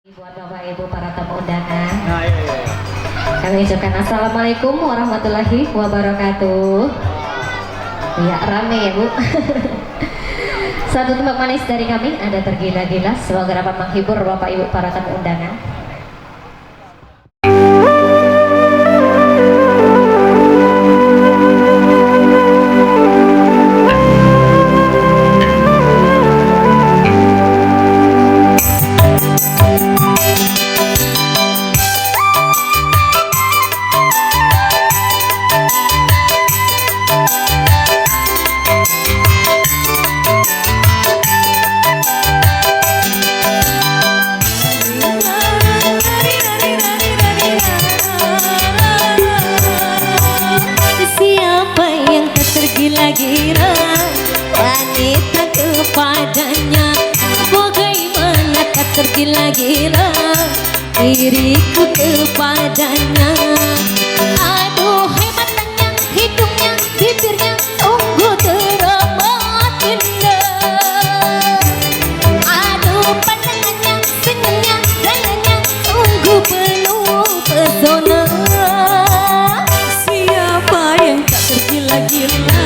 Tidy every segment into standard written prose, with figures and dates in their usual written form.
Buat Bapak Ibu para tamu undangan, Iya. kami ucapkan Assalamualaikum warahmatullahi wabarakatuh. Ya rame ya Bu. Satu tembak manis dari kami, ada tergila-gila. Semoga dapat menghibur Bapak Ibu para tamu undangan. Gila-gila wanita kepadanya, bagaimana tak tergila-gila diriku kepadanya. Aduh matanya, hidungnya, bibirnya sungguh teramat indah. Aduh pandangannya, senyumnya, gayanya sungguh penuh pesona. Siapa yang tak tergila-gila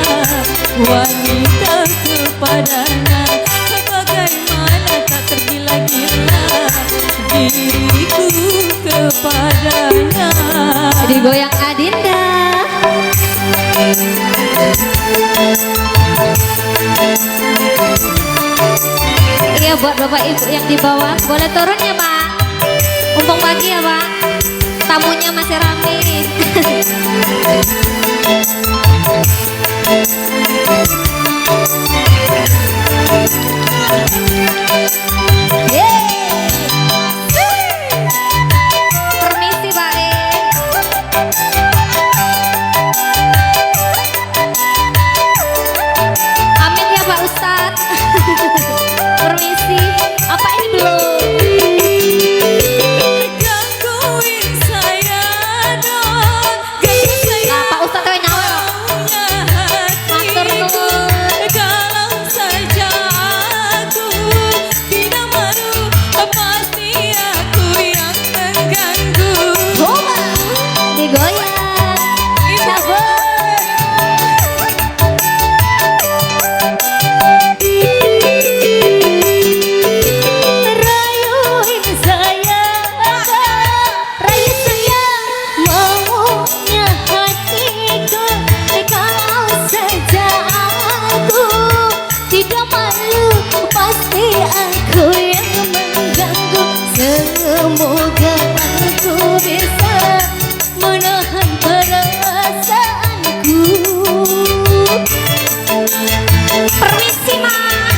wanita kepadanya, bagaimana tak tergila-gila diriku kepadanya. Digoyang Adinda. Iya, buat Bapak Ibu yang di bawah boleh turun ya Pak, mumpung pagi ya Pak, tamunya masih rame. Permisi Pak Amin ya Pak Ustadz. Permisi, apa ini belum? Gangguin saya dong, gangguin saya. Nah, Pak Ustadz kayak nyawa. Matur nuwun. Kalau saja aku tidak malu, pasti aku yang mengganggu. Digoyang. Semoga aku bisa menahan perasaanku. Permisi Mak.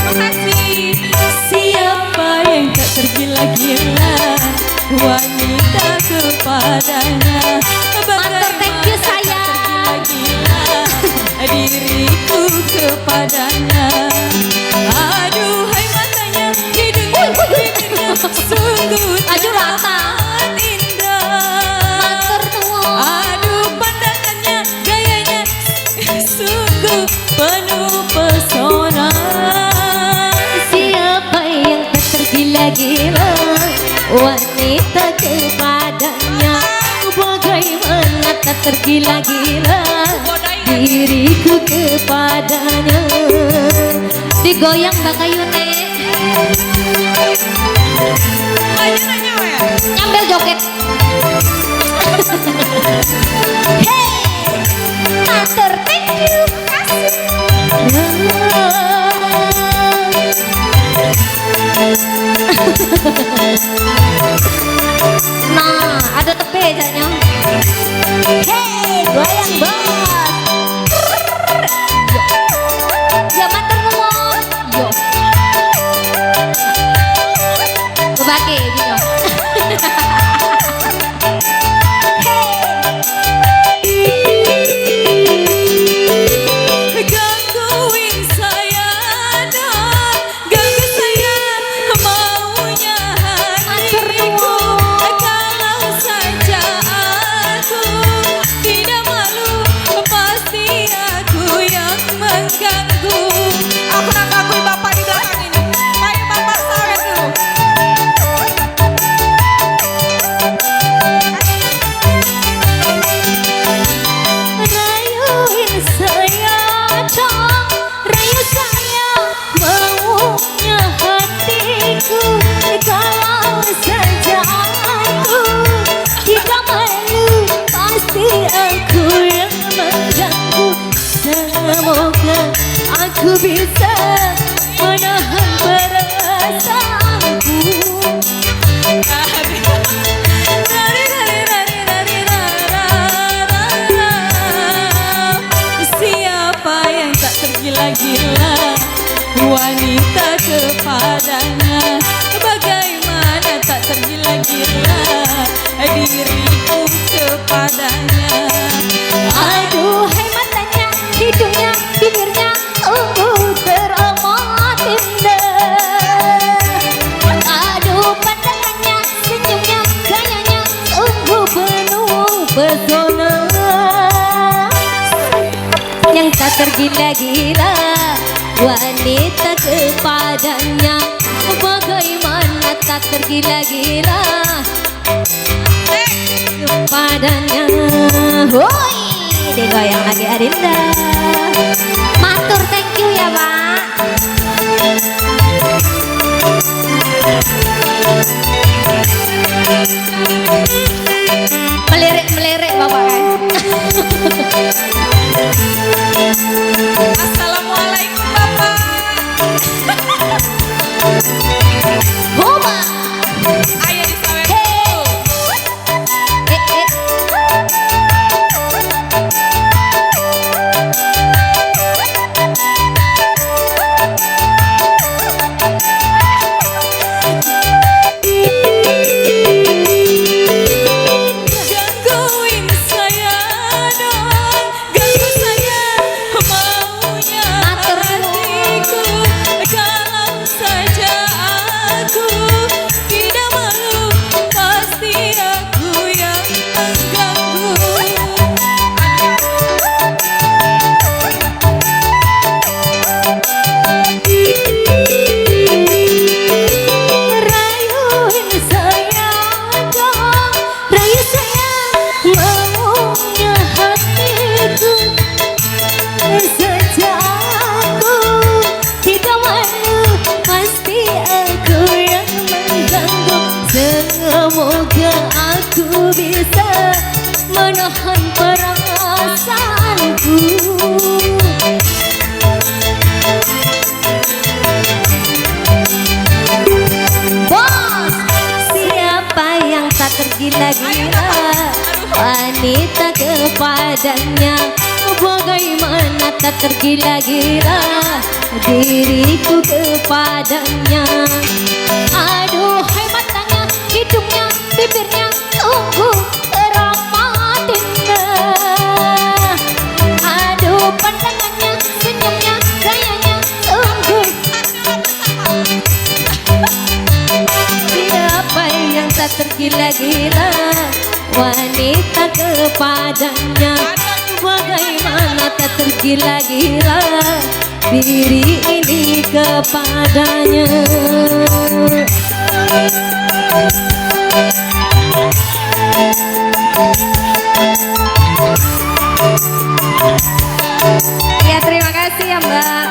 Makasih. Siapa yang tak tergila-gila wanita kepadanya, bagaimana thank you sayang tergila-gila diriku kepadanya. Aduhai matanya, hidungnya, bibirnya sungguh teramat indah. Matur nuwun. Aduh pandangannya, gayanya sungguh penuh pesona. Siapa yang tak tergila-gila wanita kepadanya, bagaimana tak tergila-gila diriku kepadanya. Digoyang Mbak Kayune. Nyambil joget. Hey, matur thank you, kasih. Nah, ada tepe jadinya. Hey, goyang bos. Ya matur nuwun. Yo. Bagi gini. aku bisa menahan perasaanku. Siapa yang tak tergila-gila wanita kepadanya? Bagaimana tak tergila-gila diriku kepadanya? Aduh, hai matanya, hidungnya, bibirnya, teramat indah. Aduh, pandangannya, senyumnya, gayanya, sungguh penuh pesona. Yang tak tergila-gila wanita kepadanya. Bagaimana tak tergila-gila kepadanya? Hoi, digoyang lagi Adinda. Matur thank you ya Pak. Melirik-melirik Bapak kan. Assalamualaikum Bapak. Boba. Ayo di Slawen. Gangguin saya dong, ganggu saya maunya hatiku. Kalau saja aku tidak malu, pasti aku yang mengganggu. Rayuin saya dong, rayu saya maunya hatiku. Saja aku tidak malu, pasti aku yang mengganggu. Semoga aku bisa menahan perasaanku. Bos, siapa yang tak tergila-gila wanita kepadanya? Bagaimana tak tergila-gila diriku kepadanya? Aduh, hai matanya, hidungnya, bibirnya, sungguh teramat indah. Aduh, pandangannya, senyumnya, gayanya, sungguh. Siapa yang tak tergila-gila wanita kepadanya? Bagaimana tak tergila-gila diri ini kepadanya? Ya terima kasih ya Mbak.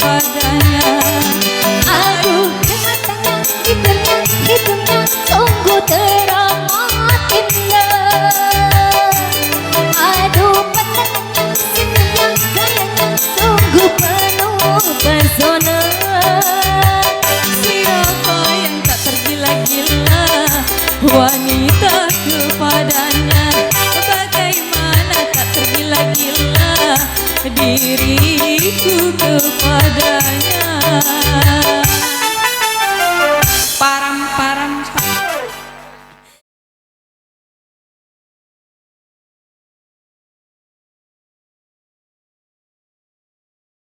kepadanya. Aduh, matanya, bibirnya, hidungnya sungguh teramat indah. Aduh, pandangannya, sininya, gayanya sungguh penuh pesona. Siapa yang tak tergila-gila wanita kepadanya? Bagaimana tak tergila-gila diriku kepadanya?